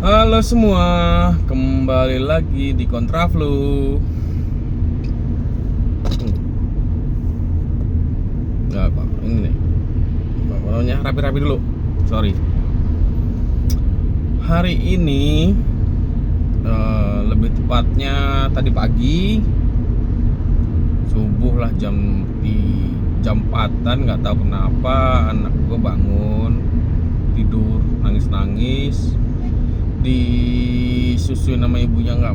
Halo semua, kembali lagi di Kontraflow. Nggak apa, ini nih. Pokoknya rapi-rapi dulu. Sorry. Hari ini lebih tepatnya tadi pagi subuh lah jam 4-an, nggak tahu kenapa anak gue bangun tidur nangis-nangis, disusuin sama ibunya nggak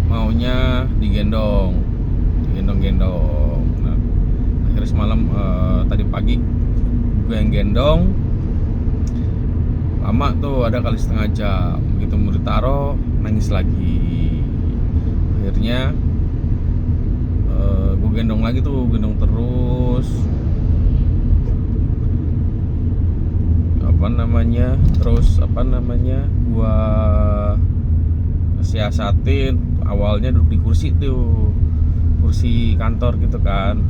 maunya digendong. Nah, akhirnya semalam tadi pagi gue yang gendong. Lama tuh, ada kali setengah jam. Begitu mau ditaruh, nangis lagi. Akhirnya gue gendong lagi tuh, gendong terus. Gua siasatin. Awalnya duduk di kursi tuh, kursi kantor gitu kan.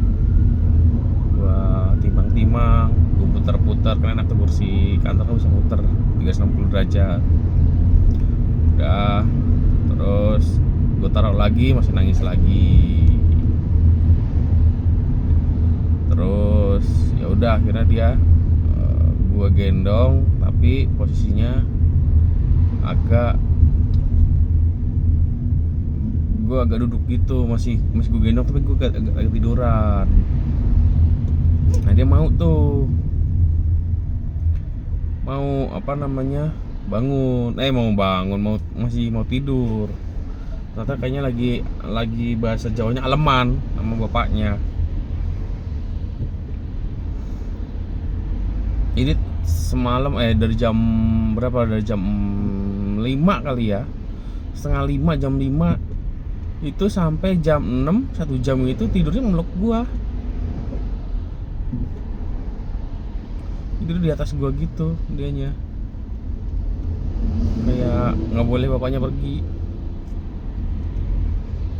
Gua timbang-timbang, gua putar-putar, karena enak tuh kursi kantor kan bisa muter 360 derajat. Udah, terus gua taruh lagi, masih nangis lagi. Terus ya udah, akhirnya dia gua gendong, tapi posisinya gua agak duduk gitu, masih gua gendong tapi gua agak tiduran. Nah, dia mau bangun, masih mau tidur. Ternyata kayaknya lagi bahasa Jawanya aleman sama bapaknya. Ini semalam dari jam berapa? Dari jam 5 kali ya. Setengah 5, jam 5 itu sampai jam 6, 1 jam itu tidurnya meluk gua. Tidur di atas gua gitu dianya. Kayak nggak boleh bapaknya pergi.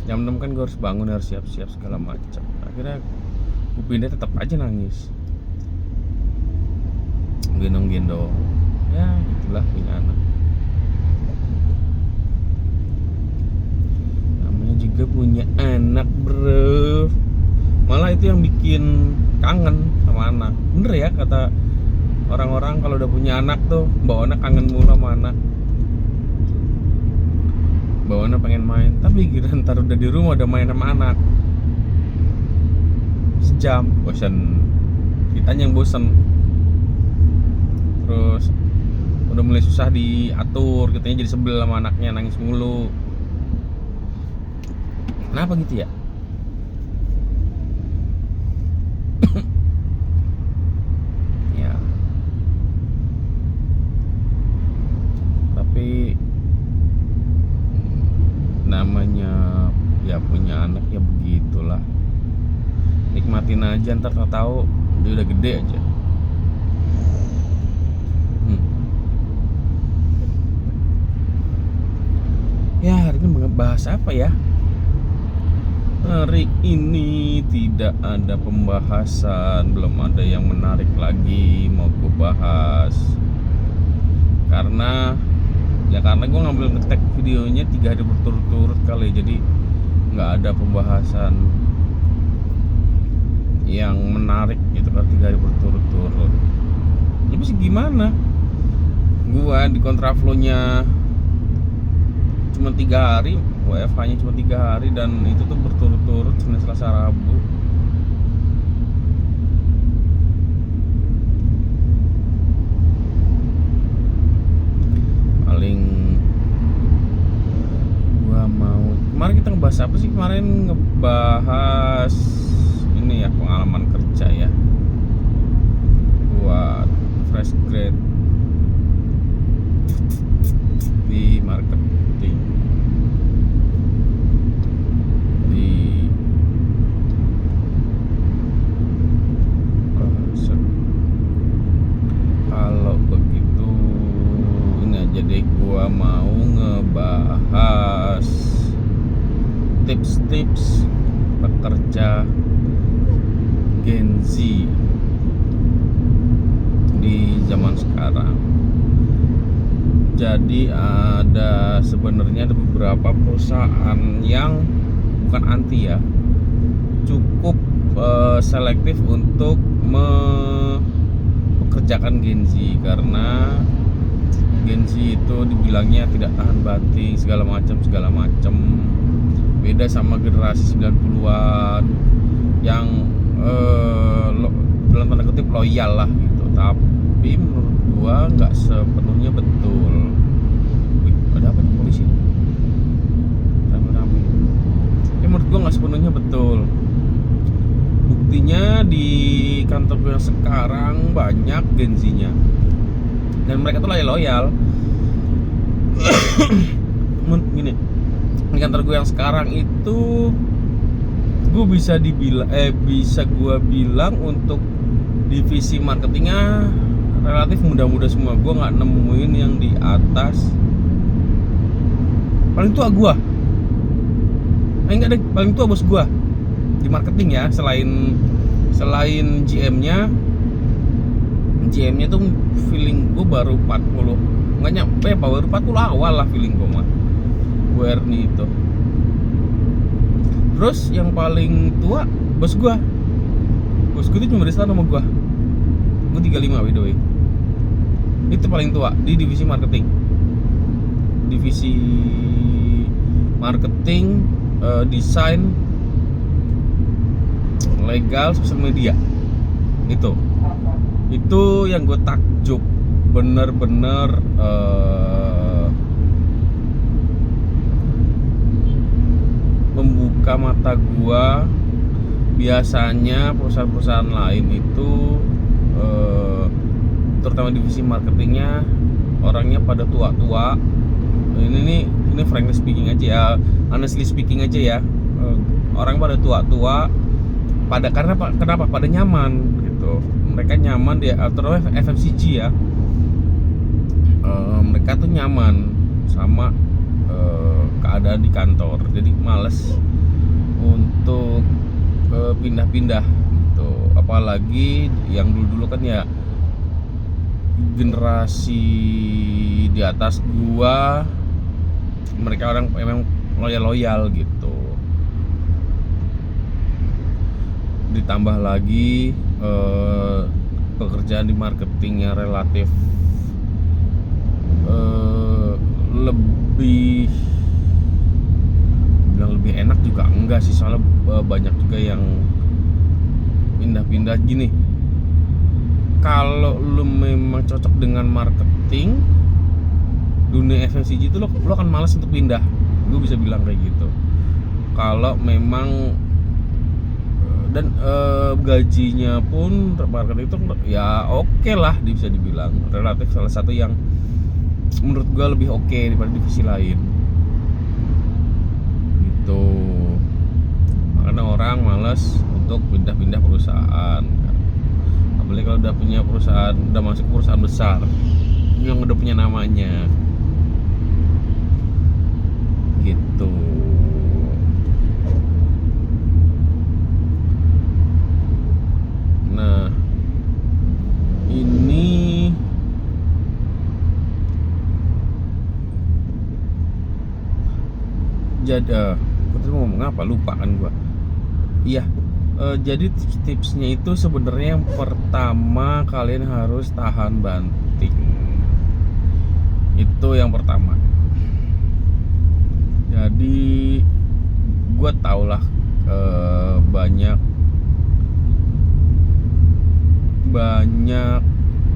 Jam 6 kan gua harus bangun, harus siap-siap segala macam. Akhirnya gua pindah, tetap aja nangis. Gendong-gendong. Ya, gitulah punya anak. Namanya juga punya anak, bro. Malah itu yang bikin kangen sama anak. Bener ya kata orang-orang, kalau udah punya anak tuh bawaannya kangen mulu sama anak. Bawaannya pengen main, tapi gila ntar udah di rumah udah main sama anak sejam, bosen. Kitanya yang bosen. Terus udah mulai susah diatur, kitanya jadi sebel sama anaknya, nangis mulu. Kenapa gitu ya? Ya, tapi namanya ya punya anak ya begitulah. Nikmatin aja, ntar tahu dia udah gede aja. Ya, hari ini bahas apa ya? Hari ini tidak ada pembahasan, belum ada yang menarik lagi mau gue bahas. Karena gue ngambil ngetek videonya 3 hari berturut-turut kali, jadi nggak ada pembahasan yang menarik gitu kan 3 hari berturut-turut. Tapi sih gimana? Gua di kontraflow-nya cuma 3 hari, WFH-nya cuma 3 hari, dan itu tuh berturut-turut Senin, Selasa, Rabu. Paling gua mau, kemarin kita ngebahas apa sih? Kemarin ngebahas ini ya, pengalaman kerja ya buat fresh grade di marketing. Kalau begitu ini aja deh, gua mau ngebahas tips-tips pekerja Gen Z. di zaman sekarang. Jadi sebenarnya ada beberapa perusahaan yang bukan anti ya, cukup selektif untuk mempekerjakan Gen Z, karena Gen Z itu dibilangnya tidak tahan banting segala macam. Beda sama generasi 90-an yang dalam tanda kutip loyal lah gitu. Tapi menurut gua nggak sepenuhnya betul. Wih, ada apa di polisi? Rame-rame. Menurut gua nggak sepenuhnya betul. Buktinya di kantor gue yang sekarang banyak Gen Z-nya, dan mereka tuh loyal. Gini, di kantor gue yang sekarang itu gue bisa gue bilang untuk divisi marketingnya relatif muda-muda semua. Gue nggak nemuin yang di atas. Paling tua gue, enggak deh, paling tua bos gue di marketing ya, selain GM-nya tuh feeling gue baru 40, nggak nyampe, baru 40 awal lah feeling gue mah, gue Ernie itu. Terus yang paling tua bos gue tuh cuma di sana sama gue 35 by the way. Itu paling tua di divisi marketing, desain, legal, sosial media. Itu yang gue takjub, bener-bener membuka mata gue. Biasanya perusahaan-perusahaan lain itu terutama divisi marketingnya orangnya pada tua-tua. Ini frankly speaking aja ya, honestly speaking aja ya, orang pada tua-tua. Kenapa? Pada nyaman gitu. Mereka nyaman di terutama FMCG ya. Mereka tuh nyaman sama keadaan di kantor. Jadi males untuk pindah-pindah gitu. Apalagi yang dulu kan ya generasi di atas gua, mereka orang emang loyal gitu. Ditambah lagi pekerjaan di marketing yang relatif lebih enak juga enggak sih, soalnya banyak juga yang pindah-pindah. Gini, kalau lu memang cocok dengan marketing dunia FMCG itu lo akan malas untuk pindah. Gue bisa bilang kayak gitu. Kalau memang dan gajinya pun marketing itu ya oke lah, bisa dibilang relatif salah satu yang menurut gue lebih oke daripada divisi lain gitu. Makanya orang malas untuk pindah-pindah perusahaan, apalagi kalau udah punya perusahaan, udah masuk perusahaan besar yang udah punya namanya gitu. Nah, ini jadi gue tadi mau ngomong apa, lupa kan gue. Iya, jadi tipsnya itu sebenarnya yang pertama kalian harus tahan banting. Itu yang pertama. Jadi gue tau lah banyak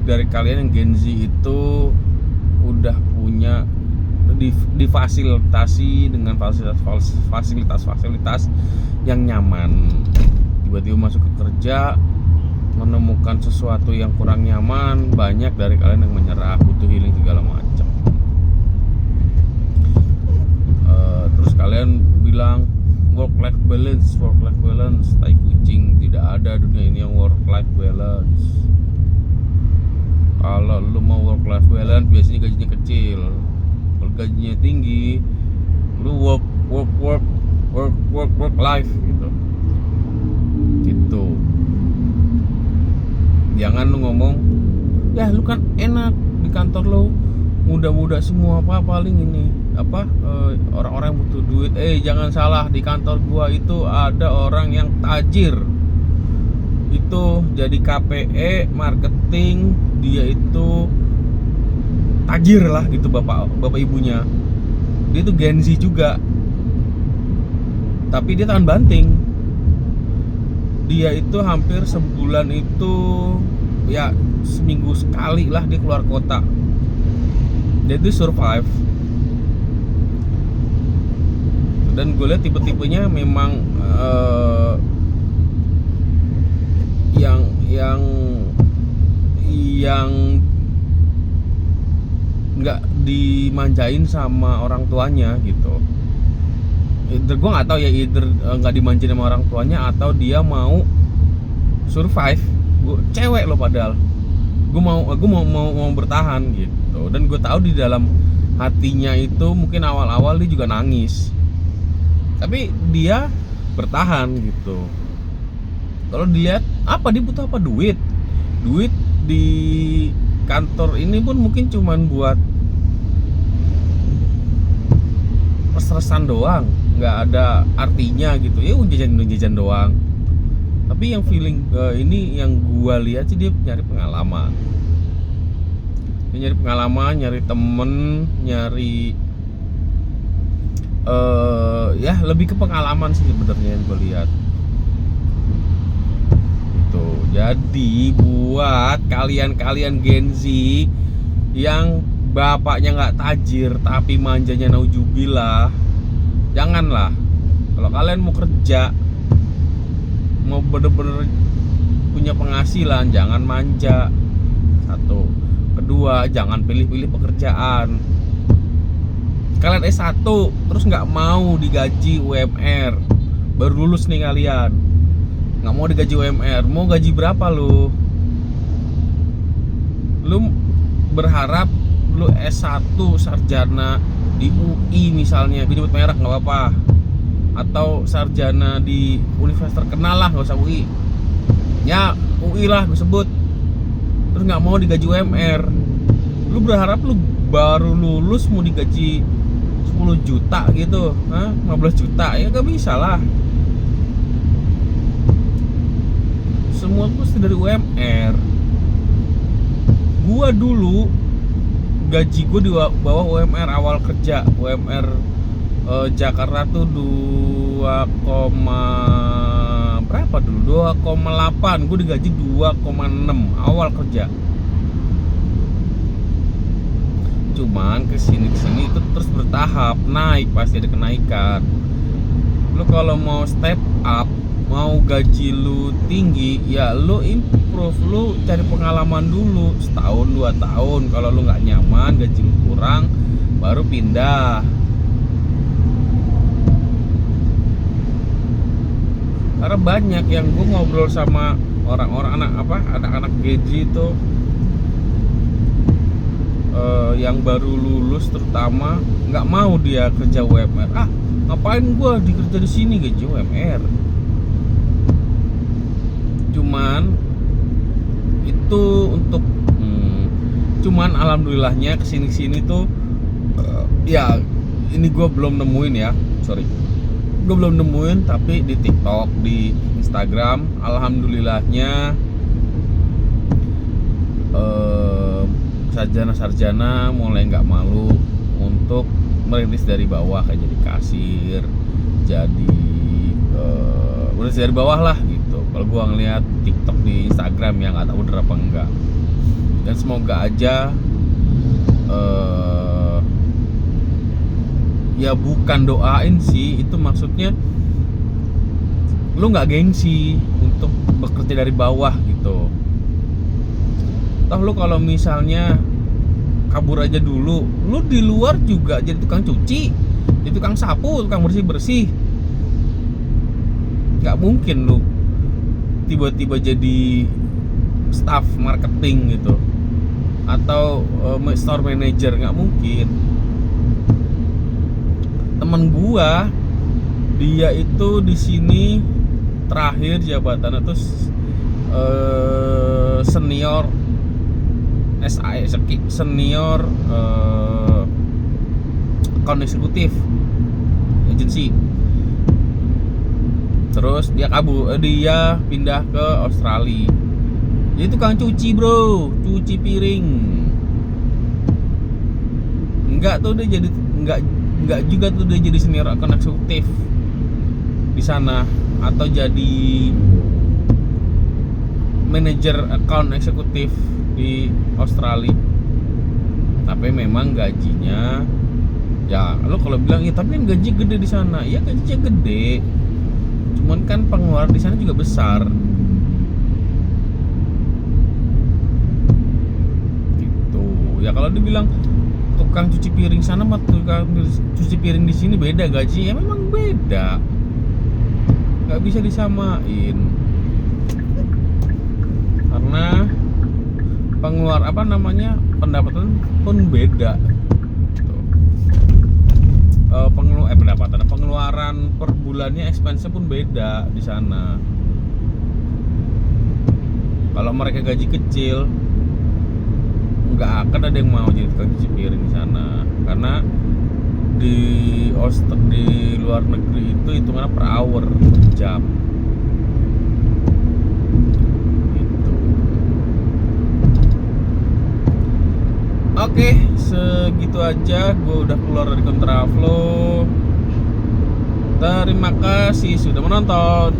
dari kalian yang Gen Z itu udah punya difasilitasi dengan fasilitas yang nyaman. Tiba-tiba masuk ke kerja menemukan sesuatu yang kurang nyaman, banyak dari kalian yang menyerah, butuh healing segala macam. Terus kalian bilang work life balance, tai kucing. Tidak ada dunia ini yang work life balance. Kalau lu mau work life balance biasanya gajinya kecil. Kalau gajinya tinggi, lu work life gitu. Jangan lu ngomong Ya lu kan enak di kantor lo, muda-muda semua, apa paling ini orang-orang yang butuh duit. Jangan salah, di kantor gua itu ada orang yang tajir, itu jadi KPE marketing, dia itu tajir lah gitu, bapak ibunya. Dia itu Gen Z juga, tapi dia tahan banting. Dia itu hampir sebulan itu ya seminggu sekali lah dia keluar kota. Dia itu survive. Dan gue lihat tipe-tipenya memang yang nggak dimanjain sama orang tuanya gitu. Either gue nggak tahu ya, nggak dimanjain sama orang tuanya atau dia mau survive. Gue cewek loh, padahal gue mau bertahan gitu. Dan gue tahu di dalam hatinya itu mungkin awal-awal dia juga nangis, tapi dia bertahan gitu. Kalau dilihat apa dia butuh apa, duit di kantor ini pun mungkin cuman buat pesan doang, nggak ada artinya gitu ya, jajan doang. Tapi yang feeling ini yang gua lihat sih, dia nyari pengalaman, nyari temen, nyari ya lebih ke pengalaman sih sebenarnya yang gua lihat. Jadi buat kalian Gen Z yang bapaknya nggak tajir tapi manjanya naujubillah, janganlah. Kalau kalian mau kerja, mau bener-bener punya penghasilan, jangan manja. Satu. Kedua, jangan pilih-pilih pekerjaan. Kalian S1 terus nggak mau digaji UMR, baru lulus nih kalian, nggak mau digaji UMR, mau gaji berapa lu? Lu berharap lu S1 sarjana di UI misalnya, gue nyebut merek nggak apa-apa, atau sarjana di universitas terkenal lah, nggak usah UI ya, UI lah gue sebut, terus nggak mau digaji UMR. Lu berharap lu baru lulus mau digaji 10 juta gitu, 15 juta, ya gak bisa lah. Semua pasti dari UMR. Gua dulu gaji gua di bawah UMR awal kerja. UMR Jakarta tuh 2,8. Gua digaji 2,6 awal kerja. Cuman kesini itu terus bertahap, naik, pasti ada kenaikan. Lu kalau mau step up, mau gaji lu tinggi, ya lu improve, lu cari pengalaman dulu setahun 2 tahun. Kalau lu nggak nyaman, gaji lu kurang, baru pindah. Karena banyak yang gue ngobrol sama orang-orang anak-anak Gen itu yang baru lulus terutama, nggak mau dia kerja UMR. Ngapain gue dikerja di sini gaji UMR? Cuman itu untuk cuman alhamdulillahnya kesini tuh ya ini gue belum nemuin ya, gue belum nemuin, tapi di TikTok, di Instagram, alhamdulillahnya sarjana mulai nggak malu untuk merintis dari bawah, kayak jadi kasir, jadi merintis dari bawah lah gitu. Kalau gua ngeliat TikTok di Instagram, ya nggak tahu bener apa enggak. Dan semoga aja ya bukan doain sih, itu maksudnya lu nggak gengsi untuk bekerja dari bawah gitu. Toh lu kalau misalnya kabur aja dulu, lu di luar juga jadi tukang cuci, jadi tukang sapu, tukang bersih. Nggak mungkin lu tiba-tiba jadi staff marketing gitu, atau store manager, nggak mungkin. Temen gua, dia itu di sini terakhir jabatannya tuh senior senior account eksekutif agency. Terus dia pindah ke Australia. Dia tukang cuci bro, cuci piring. Enggak juga tuh dia jadi senior account eksekutif di sana, atau jadi manajer account eksekutif di Australia. Tapi memang gajinya, ya lo kalau bilang ya tapi kan gaji gede di sana, ya gajinya gede. Cuman kan pengeluaran di sana juga besar. Gitu. Ya kalau dibilang tukang cuci piring sana sama tukang cuci piring di sini beda gaji, ya memang beda. Gak bisa disamain. Karena pendapatan pun beda. Pengeluaran per bulannya, expense pun beda di sana. Kalau mereka gaji kecil, nggak akan ada yang mau jadi tukang cuci piring di sana, karena di luar negeri itu hitungannya per hour, per jam. Gitu. Oke, segitu aja. Gue udah keluar dari kontraflow. Terima kasih sudah menonton.